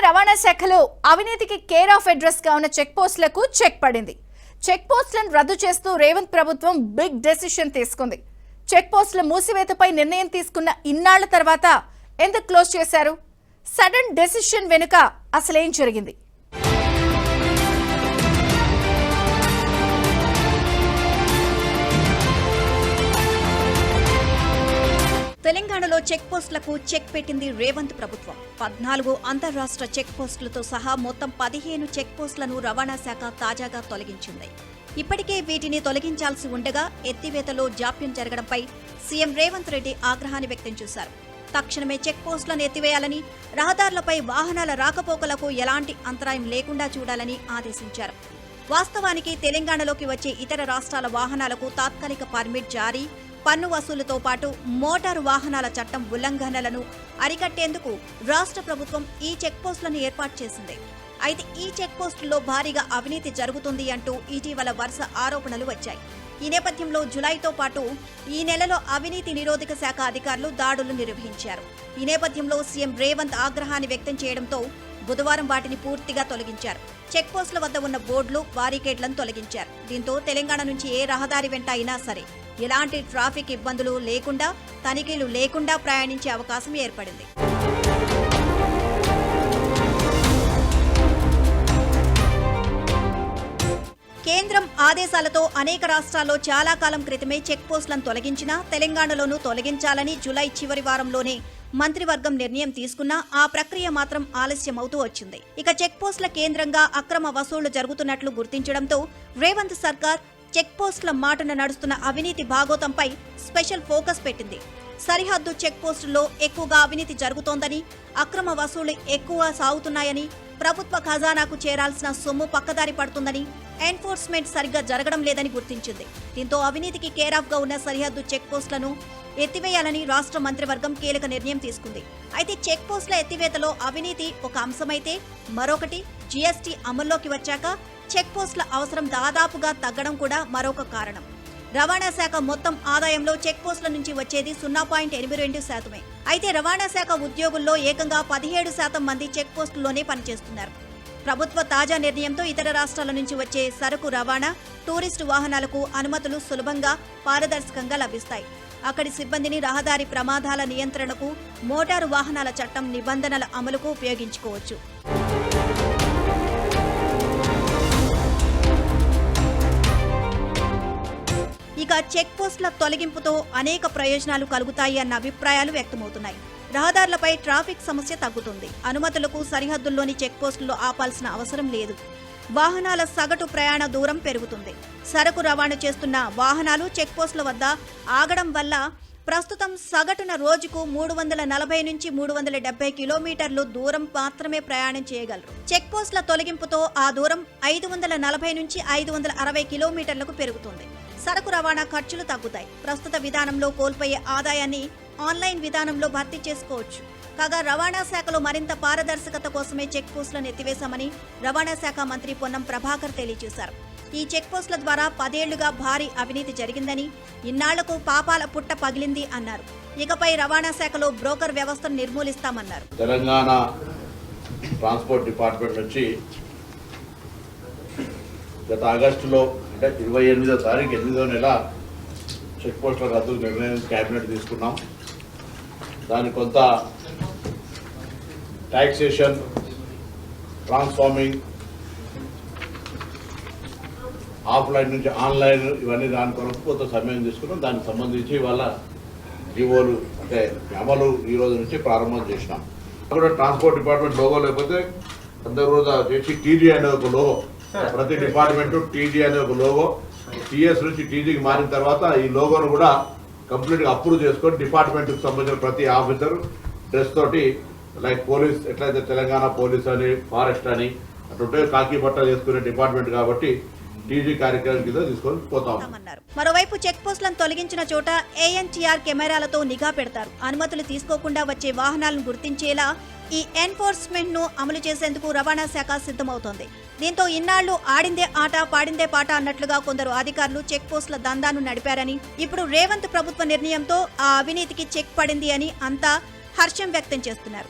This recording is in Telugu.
రవాణా శాఖలో అవినీతికి కేర్ ఆఫ్ అడ్రస్ గా ఉన్న చెక్ పోస్టులకు చెక్ పడింది. చెక్ పోస్టులను రద్దు చేస్తూ రేవంత్ ప్రభుత్వం బిగ్ డెసిషన్ తీసుకుంది. చెక్ పోస్టుల మూసివేతపై నిర్ణయం తీసుకున్న ఇన్నాళ్ల తర్వాత ఎందుకు క్లోజ్ చేశారు? సడన్ డెసిషన్ వెనుక అసలేం జరిగింది? తెలంగాణలో చెక్ పోస్టులకు చెక్ పెట్టింది రేవంత్ ప్రభుత్వం. 14 అంతర్రాష్ట్ర చెక్ పోస్టులతో సహా మొత్తం 15 చెక్ పోస్టులను రవాణా శాఖ తాజాగా తొలగించింది. ఇప్పటికే వీటిని తొలగించాల్సి ఉండగా ఎత్తివేతలో జాప్యం జరగడంపై సీఎం రేవంత్ రెడ్డి ఆగ్రహాన్ని వ్యక్తం చేశారు. తక్షణమే చెక్ పోస్టులను ఎత్తివేయాలని, రహదారులపై వాహనాల రాకపోకలకు ఎలాంటి అంతరాయం లేకుండా చూడాలని ఆదేశించారు. వాస్తవానికి తెలంగాణలోకి వచ్చే ఇతర రాష్ట్రాల వాహనాలకు తాత్కాలిక పర్మిట్ జారీ, పన్ను వసూలుతో పాటు మోటారు వాహనాల చట్టం ఉల్లంఘనలను అరికట్టేందుకు రాష్ట్ర ప్రభుత్వం ఈ చెక్ పోస్టులను ఏర్పాటు చేసింది. అయితే ఈ చెక్ పోస్టుల్లో భారీగా అవినీతి జరుగుతుంది అంటూ ఇటీవల వరుస ఆరోపణలు వచ్చాయి. ఈ నేపథ్యంలో జులైతో పాటు ఈ నెలలో అవినీతి నిరోధక శాఖ అధికారులు దాడులు నిర్వహించారు. ఈ నేపథ్యంలో సీఎం రేవంత్ ఆగ్రహాన్ని వ్యక్తం చేయడంతో బుధవారం వాటిని పూర్తిగా తొలగించారు. చెక్ పోస్టుల వద్ద ఉన్న బోర్డులు, బారికేడ్లను తొలగించారు. దీంతో తెలంగాణ నుంచి ఏ రహదారి వెంట అయినా సరే ఎలాంటి ట్రాఫిక్ ఇబ్బందులు లేకుండా, తనిఖీలు లేకుండా ప్రయాణించే అవకాశం ఏర్పడింది. కేంద్రం ఆదేశాలతో అనేక రాష్ట్రాల్లో చాలా కాలం క్రితమే చెక్ పోస్టులను తొలగించినా తెలంగాణలోనూ తొలగించాలని జులై చివరి వారంలోనే మంత్రివర్గం నిర్ణయం తీసుకున్నా ఆ ప్రక్రియ మాత్రం ఆలస్యమవుతూ వచ్చింది. ఇక చెక్ పోస్టుల కేంద్రంగా అక్రమ వసూళ్లు జరుగుతున్నట్లు గుర్తించడంతో రేవంత్ సర్కార్ చెక్ పోస్టుల మాటున నడుస్తున్న అవినీతి భాగోతంపై స్పెషల్ ఫోకస్ పెట్టింది. సరిహద్దు చెక్ పోస్టుల్లో ఎక్కువగా అవినీతి జరుగుతోందని, అక్రమ వసూళ్లు ఎక్కువ సాగుతున్నాయని, ప్రభుత్వ ఖజానాకు చేరాల్సిన సొమ్ము పక్కదారి పడుతుందని, ఎన్ఫోర్స్మెంట్ సరిగ్గా జరగడం లేదని గుర్తించింది. దీంతో అవినీతికి కేరాఫ్ గా ఉన్న సరిహద్దు చెక్ పోస్టులను ఎత్తివేయాలని రాష్ట్ర మంత్రివర్గం కీలక నిర్ణయం తీసుకుంది. అయితే చెక్ పోస్టుల ఎత్తివేతలో అవినీతి ఒక అంశమైతే, మరొకటి జీఎస్టీ అమల్లోకి వచ్చాక చెక్ పోస్టుల అవసరం దాదాపుగా తగ్గడం కూడా మరొక కారణం. రవాణా శాఖ మొత్తం ఆదాయంలో చెక్ పోస్టుల నుంచి వచ్చేది 0.82%. అయితే రవాణా శాఖ ఉద్యోగుల్లో ఏకంగా 17% మంది చెక్ పోస్టుల్లోనే పనిచేస్తున్నారు. ప్రభుత్వ తాజా నిర్ణయంతో ఇతర రాష్ట్రాల నుంచి వచ్చే సరుకు రవాణా, టూరిస్టు వాహనాలకు అనుమతులు సులభంగా, పారదర్శకంగా లభిస్తాయి. అక్కడి సిబ్బందిని రహదారి ప్రమాదాల నియంత్రణకు, మోటారు వాహనాల చట్టం నిబంధనల అమలుకు ఉపయోగించుకోవచ్చు. ఇక చెక్ పోస్టుల తొలగింపుతో అనేక ప్రయోజనాలు కలుగుతాయి అన్న అభిప్రాయాలు వ్యక్తమవుతున్నాయి. రహదారులపై ట్రాఫిక్ సమస్య తగ్గుతుంది. అనుమతులకు సరిహద్దుల్లోని చెక్ పోస్టుల్లో ఆపాల్సిన అవసరం లేదు. వాహనాల సగటు ప్రయాణ దూరం పెరుగుతుంది. సరుకు రవాణా చేస్తున్న వాహనాలు చెక్ పోస్టుల వద్ద ఆగడం వల్ల ప్రస్తుతం సగటున రోజుకు 340 నుంచి 370 కిలోమీటర్లు దూరం మాత్రమే ప్రయాణం చేయగలరు. చెక్ పోస్టుల తొలగింపుతో ఆ దూరం 540 నుంచి 560 కిలోమీటర్లకు పెరుగుతుంది. సరుకు రవాణా ఖర్చులు తగ్గుతాయి. ప్రస్తుత విధానంలో కోల్పోయే ఆదాయాన్ని ఆన్లైన్ విధానంలో భర్తీ చేసుకోవచ్చు. కాగా రవాణా శాఖలో మరింత పారదర్శకత కోసమే చెక్ పోస్టులను ఎత్తివేశామని రవాణా శాఖ మంత్రి పొన్నం ప్రభాకర్ తెలియజేశారు. ఈ చెక్ పోస్టుల ద్వారా 10 ఏళ్లుగా భారీ అవినీతి జరిగిందని, ఇన్నాళ్లకు పాపాల పుట్ట పగిలింది అన్నారు. ఇకపై రవాణా శాఖలో బ్రోకర్ వ్యవస్థను నిర్మూలిస్తామన్నారు. తెలంగాణ ట్రాన్స్పోర్ట్ డిపార్ట్మెంట్ నుంచి గత ఆగస్టులో అంటే 28వ తారీఖు 8వ నెల చెక్ పోస్టుల రద్దు నిర్ణయం క్యాబినెట్ తీసుకున్నాం. దాని కొంత టాక్సేషన్, ట్రాన్స్ఫార్మింగ్, ఆఫ్లైన్ నుంచి ఆన్లైన్, ఇవన్నీ దాని కొరకు కొంత సమయం తీసుకున్నాం. దానికి సంబంధించి వాళ్ళ జీవోలు అంటే అమలు ఈ రోజు నుంచి ప్రారంభం చేసినాం. కూడా ట్రాన్స్పోర్ట్ డిపార్ట్మెంట్ లోగో లేకపోతే అందరూ రోజు చేసి టీజీ అనే ఒక లోగో, ప్రతి డిపార్ట్మెంట్ టీజీ అనే ఒక లోగో, టీఎస్ నుంచి టీజీకి మారిన తర్వాత ఈ లోగోను కూడా కంప్లీట్గా అప్రూవ్ చేసుకొని డిపార్ట్మెంట్కి సంబంధించిన ప్రతి ఆఫీసర్ డ్రెస్ తోటి, లైక్ పోలీస్ ఎట్లయితే తెలంగాణ పోలీస్ అని, ఫారెస్ట్ అని అటుంటే కాకి బట్టలు చేసుకునే డిపార్ట్మెంట్ కాబట్టి టీజీ కార్యక్రమం కింద తీసుకొని పోతాం. మరోవైపు చెక్ పోస్టులను తొలగించిన చోట ఏఎన్టీఆర్ కెమెరాలతో నిఘా పెడతారు. అనుమతులు తీసుకోకుండా వచ్చే వాహనాలను గుర్తించేలా ఈ ఎన్ఫోర్స్మెంట్ ను అమలు చేసేందుకు రవాణా శాఖ సిద్ధమవుతోంది. దీంతో ఇన్నాళ్లు ఆడిందే ఆట పాడిందే పాట అన్నట్లుగా కొందరు అధికారులు చెక్ పోస్టుల దందాను నడిపారని, ఇప్పుడు రేవంత్ ప్రభుత్వ నిర్ణయంతో ఆ అవినీతికి చెక్ పడింది అని అంతా హర్షం వ్యక్తం చేస్తున్నారు.